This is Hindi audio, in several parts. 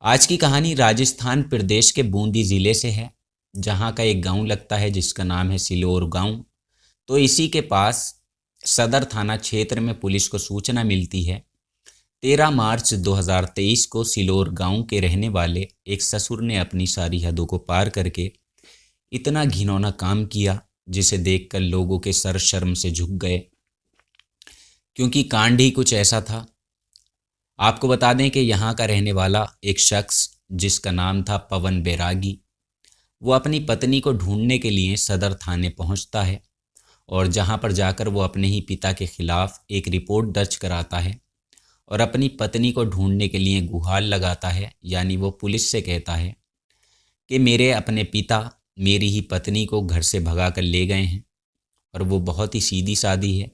आज की कहानी राजस्थान प्रदेश के बूंदी ज़िले से है, जहाँ का एक गांव लगता है जिसका नाम है सिलोर गांव। तो इसी के पास सदर थाना क्षेत्र में पुलिस को सूचना मिलती है। 13 मार्च 2023 को सिलोर गांव के रहने वाले एक ससुर ने अपनी सारी हदों को पार करके इतना घिनौना काम किया जिसे देखकर लोगों के सर शर्म से झुक गए, क्योंकि कांड ही कुछ ऐसा था। आपको बता दें कि यहाँ का रहने वाला एक शख्स जिसका नाम था पवन बैरागी, वो अपनी पत्नी को ढूंढने के लिए सदर थाने पहुँचता है और जहाँ पर जाकर वो अपने ही पिता के खिलाफ एक रिपोर्ट दर्ज कराता है और अपनी पत्नी को ढूंढने के लिए गुहार लगाता है। यानी वो पुलिस से कहता है कि मेरे अपने पिता मेरी ही पत्नी को घर से भगा कर ले गए हैं और वो बहुत ही सीधी सादी है,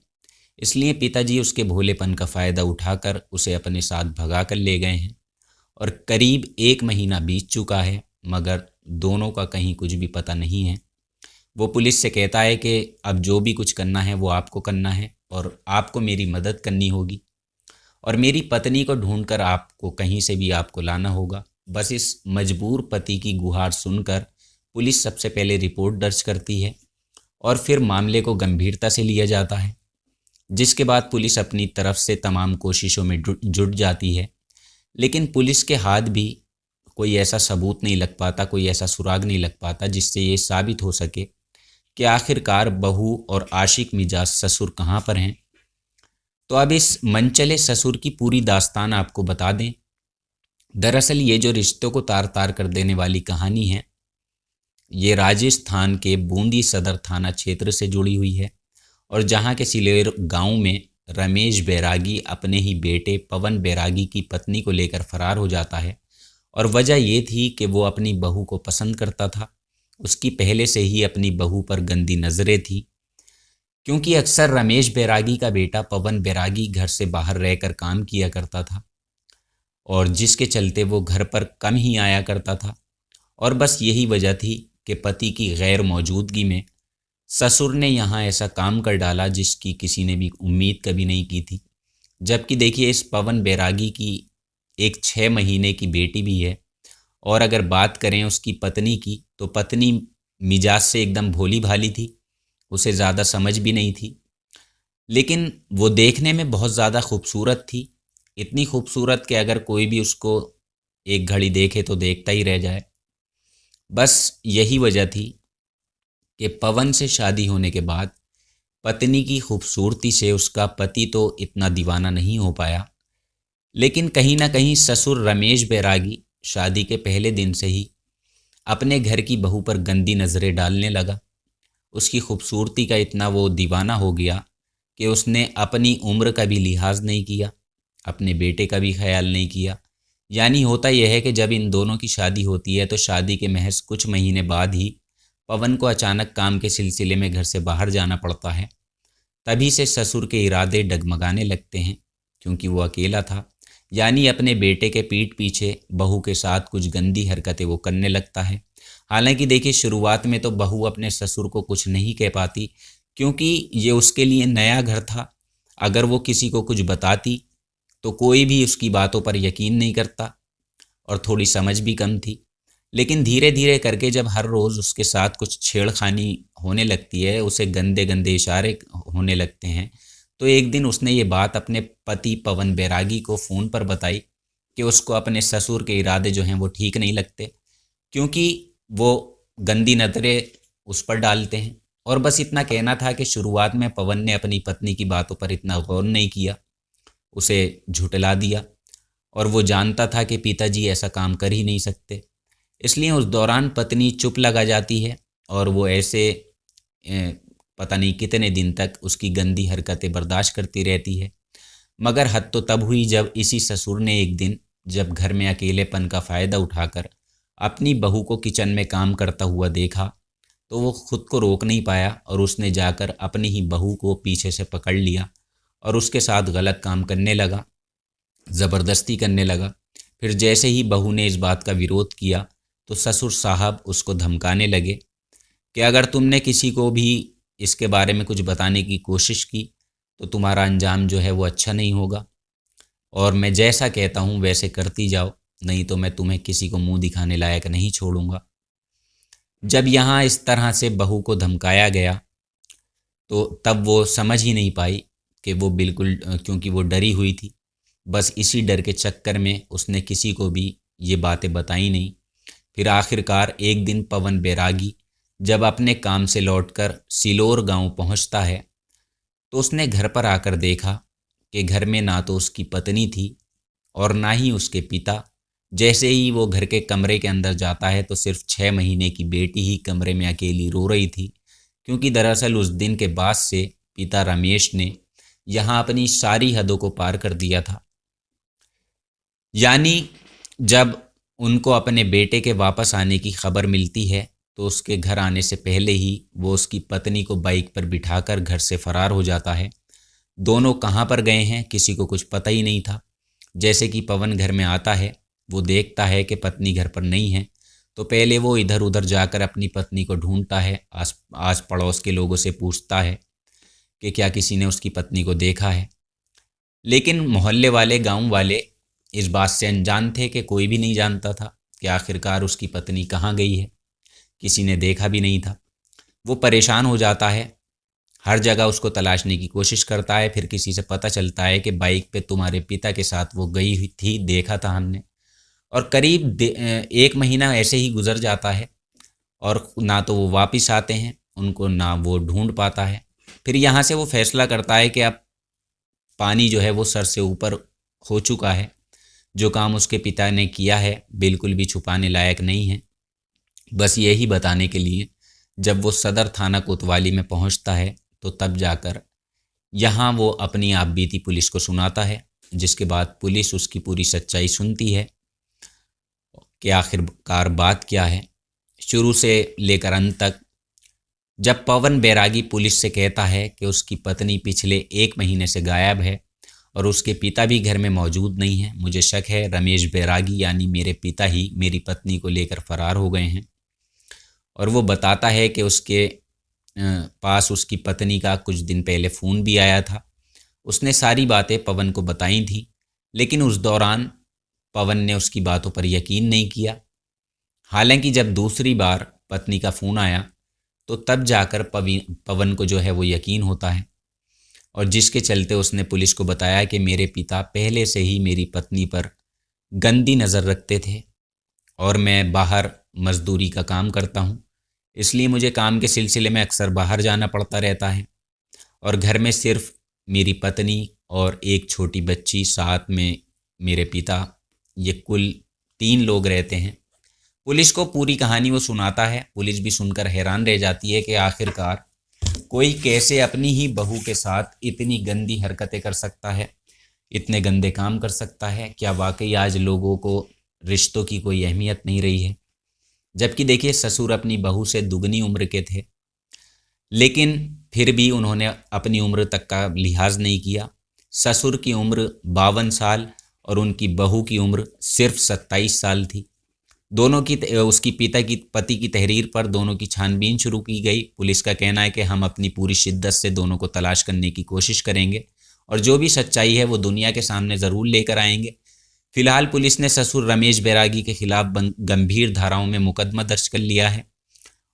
इसलिए पिताजी उसके भोलेपन का फ़ायदा उठाकर उसे अपने साथ भगा कर ले गए हैं। और करीब 1 महीना बीत चुका है, मगर दोनों का कहीं कुछ भी पता नहीं है। वो पुलिस से कहता है कि अब जो भी कुछ करना है वो आपको करना है और आपको मेरी मदद करनी होगी और मेरी पत्नी को ढूंढकर आपको कहीं से भी आपको लाना होगा। बस इस मजबूर पति की गुहार सुनकर पुलिस सबसे पहले रिपोर्ट दर्ज करती है और फिर मामले को गंभीरता से लिया जाता है, जिसके बाद पुलिस अपनी तरफ से तमाम कोशिशों में जुट जाती है। लेकिन पुलिस के हाथ भी कोई ऐसा सबूत नहीं लग पाता, कोई ऐसा सुराग नहीं लग पाता जिससे ये साबित हो सके कि आखिरकार बहू और आशिक मिजाज ससुर कहाँ पर हैं। तो अब इस मनचले ससुर की पूरी दास्तान आपको बता दें। दरअसल ये जो रिश्तों को तार तार कर देने वाली कहानी है, ये राजस्थान के बूंदी सदर थाना क्षेत्र से जुड़ी हुई है और जहाँ के सिलेर गांव में रमेश बैरागी अपने ही बेटे पवन बैरागी की पत्नी को लेकर फरार हो जाता है। और वजह ये थी कि वो अपनी बहू को पसंद करता था। उसकी पहले से ही अपनी बहू पर गंदी नज़रें थी, क्योंकि अक्सर रमेश बैरागी का बेटा पवन बैरागी घर से बाहर रहकर काम किया करता था और जिसके चलते वो घर पर कम ही आया करता था। और बस यही वजह थी कि पति की गैर मौजूदगी में ससुर ने यहाँ ऐसा काम कर डाला जिसकी किसी ने भी उम्मीद कभी नहीं की थी। जबकि देखिए, इस पवन बैरागी की एक 6 महीने की बेटी भी है और अगर बात करें उसकी पत्नी की, तो पत्नी मिजाज से एकदम भोली भाली थी, उसे ज़्यादा समझ भी नहीं थी, लेकिन वो देखने में बहुत ज़्यादा खूबसूरत थी। इतनी खूबसूरत कि अगर कोई भी उसको एक घड़ी देखे तो देखता ही रह जाए। बस यही वजह थी कि पवन से शादी होने के बाद पत्नी की खूबसूरती से उसका पति तो इतना दीवाना नहीं हो पाया, लेकिन कहीं ना कहीं ससुर रमेश बैरागी शादी के पहले दिन से ही अपने घर की बहू पर गंदी नज़रें डालने लगा। उसकी खूबसूरती का इतना वो दीवाना हो गया कि उसने अपनी उम्र का भी लिहाज नहीं किया, अपने बेटे का भी ख्याल नहीं किया। यानी होता यह है कि जब इन दोनों की शादी होती है तो शादी के महज कुछ महीने बाद ही पवन को अचानक काम के सिलसिले में घर से बाहर जाना पड़ता है। तभी से ससुर के इरादे डगमगाने लगते हैं, क्योंकि वो अकेला था। यानी अपने बेटे के पीठ पीछे बहू के साथ कुछ गंदी हरकतें वो करने लगता है। हालांकि देखिए, शुरुआत में तो बहू अपने ससुर को कुछ नहीं कह पाती, क्योंकि ये उसके लिए नया घर था। अगर वो किसी को कुछ बताती तो कोई भी उसकी बातों पर यकीन नहीं करता और थोड़ी समझ भी कम थी। लेकिन धीरे धीरे करके जब हर रोज़ उसके साथ कुछ छेड़खानी होने लगती है, उसे गंदे गंदे इशारे होने लगते हैं, तो एक दिन उसने ये बात अपने पति पवन बैरागी को फ़ोन पर बताई कि उसको अपने ससुर के इरादे जो हैं वो ठीक नहीं लगते, क्योंकि वो गंदी नज़रें उस पर डालते हैं। और बस इतना कहना था कि शुरुआत में पवन ने अपनी पत्नी की बातों पर इतना गौर नहीं किया, उसे झुठला दिया और वो जानता था कि पिताजी ऐसा काम कर ही नहीं सकते। इसलिए उस दौरान पत्नी चुप लगा जाती है और वो ऐसे पता नहीं कितने दिन तक उसकी गंदी हरकतें बर्दाश्त करती रहती है। मगर हद तो तब हुई जब इसी ससुर ने एक दिन, जब घर में अकेलेपन का फ़ायदा उठाकर अपनी बहू को किचन में काम करता हुआ देखा, तो वो खुद को रोक नहीं पाया और उसने जाकर अपनी ही बहू को पीछे से पकड़ लिया और उसके साथ गलत काम करने लगा, ज़बरदस्ती करने लगा। फिर जैसे ही बहू ने इस बात का विरोध किया तो ससुर साहब उसको धमकाने लगे कि अगर तुमने किसी को भी इसके बारे में कुछ बताने की कोशिश की तो तुम्हारा अंजाम जो है वो अच्छा नहीं होगा और मैं जैसा कहता हूँ वैसे करती जाओ। नहीं तो मैं तुम्हें किसी को मुंह दिखाने लायक नहीं छोड़ूंगा। जब यहाँ इस तरह से बहू को धमकाया गया तो तब वो समझ ही नहीं पाई कि वो बिल्कुल क्योंकि वो डरी हुई थी। बस इसी डर के चक्कर में उसने किसी को भी ये बातें बताई नहीं। फिर आखिरकार एक दिन पवन बैरागी जब अपने काम से लौटकर सिलोर गांव पहुंचता है तो उसने घर पर आकर देखा कि घर में ना तो उसकी पत्नी थी और ना ही उसके पिता। जैसे ही वो घर के कमरे के अंदर जाता है तो सिर्फ 6 महीने की बेटी ही कमरे में अकेली रो रही थी, क्योंकि दरअसल उस दिन के बाद से पिता रमेश ने यहाँ अपनी सारी हदों को पार कर दिया था। यानी जब उनको अपने बेटे के वापस आने की खबर मिलती है तो उसके घर आने से पहले ही वो उसकी पत्नी को बाइक पर बिठाकर घर से फरार हो जाता है। दोनों कहाँ पर गए हैं किसी को कुछ पता ही नहीं था। जैसे कि पवन घर में आता है, वो देखता है कि पत्नी घर पर नहीं है, तो पहले वो इधर उधर जाकर अपनी पत्नी को ढूंढता है। आस पड़ोस के लोगों से पूछता है कि क्या किसी ने उसकी पत्नी को देखा है, लेकिन मोहल्ले वाले, गांव वाले इस बात से अनजान थे कि कोई भी नहीं जानता था कि आखिरकार उसकी पत्नी कहाँ गई है। किसी ने देखा भी नहीं था। वो परेशान हो जाता है, हर जगह उसको तलाशने की कोशिश करता है। फिर किसी से पता चलता है कि बाइक पे तुम्हारे पिता के साथ वो गई हुई थी, देखा था हमने। और करीब 1 महीना ऐसे ही गुजर जाता है और ना तो वो वापस आते हैं उनको, ना वो ढूंढ पाता है। फिर यहाँ से वो फैसला करता है कि अब पानी जो है वो सर से ऊपर हो चुका है। जो काम उसके पिता ने किया है बिल्कुल भी छुपाने लायक नहीं है। बस यही बताने के लिए जब वो सदर थाना कोतवाली में पहुंचता है तो तब जाकर यहाँ वो अपनी आपबीती पुलिस को सुनाता है, जिसके बाद पुलिस उसकी पूरी सच्चाई सुनती है कि आखिरकार बात क्या है, शुरू से लेकर अंत तक। जब पवन बैरागी पुलिस से कहता है कि उसकी पत्नी पिछले 1 महीने से गायब है और उसके पिता भी घर में मौजूद नहीं है, मुझे शक है रमेश बैरागी यानी मेरे पिता ही मेरी पत्नी को लेकर फरार हो गए हैं। और वो बताता है कि उसके पास उसकी पत्नी का कुछ दिन पहले फ़ोन भी आया था। उसने सारी बातें पवन को बताई थी, लेकिन उस दौरान पवन ने उसकी बातों पर यकीन नहीं किया। हालांकि जब दूसरी बार पत्नी का फ़ोन आया तो तब जाकर पवन को जो है वो यकीन होता है, और जिसके चलते उसने पुलिस को बताया कि मेरे पिता पहले से ही मेरी पत्नी पर गंदी नज़र रखते थे और मैं बाहर मजदूरी का काम करता हूँ, इसलिए मुझे काम के सिलसिले में अक्सर बाहर जाना पड़ता रहता है और घर में सिर्फ मेरी पत्नी और एक छोटी बच्ची, साथ में मेरे पिता, ये कुल 3 लोग रहते हैं। पुलिस को पूरी कहानी वो सुनाता है। पुलिस भी सुनकर हैरान रह जाती है कि आखिरकार कोई कैसे अपनी ही बहू के साथ इतनी गंदी हरकतें कर सकता है, इतने गंदे काम कर सकता है। क्या वाकई आज लोगों को रिश्तों की कोई अहमियत नहीं रही है? जबकि देखिए ससुर अपनी बहू से दुगनी उम्र के थे, लेकिन फिर भी उन्होंने अपनी उम्र तक का लिहाज नहीं किया। ससुर की उम्र 52 साल और उनकी बहू की उम्र सिर्फ 27 साल थी। दोनों की उसकी पति की तहरीर पर दोनों की छानबीन शुरू की गई। पुलिस का कहना है कि हम अपनी पूरी शिद्दत से दोनों को तलाश करने की कोशिश करेंगे और जो भी सच्चाई है वो दुनिया के सामने ज़रूर लेकर आएंगे। फिलहाल पुलिस ने ससुर रमेश बैरागी के खिलाफ गंभीर धाराओं में मुकदमा दर्ज कर लिया है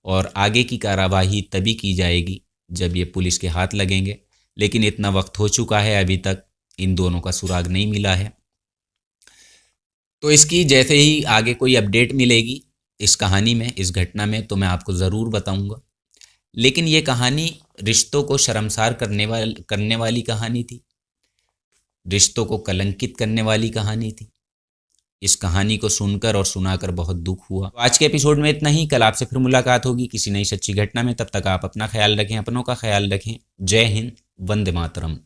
और आगे की कार्रवाई तभी की जाएगी जब ये पुलिस के हाथ लगेंगे। लेकिन इतना वक्त हो चुका है, अभी तक इन दोनों का सुराग नहीं मिला है। तो इसकी जैसे ही आगे कोई अपडेट मिलेगी इस कहानी में, इस घटना में, तो मैं आपको ज़रूर बताऊंगा। लेकिन ये कहानी रिश्तों को शर्मसार करने वाली कहानी थी, रिश्तों को कलंकित करने वाली कहानी थी। इस कहानी को सुनकर और सुनाकर बहुत दुख हुआ। तो आज के एपिसोड में इतना ही। कल आपसे फिर मुलाकात होगी किसी नई सच्ची घटना में। तब तक आप अपना ख्याल रखें, अपनों का ख्याल रखें। जय हिंद, वंदे मातरम।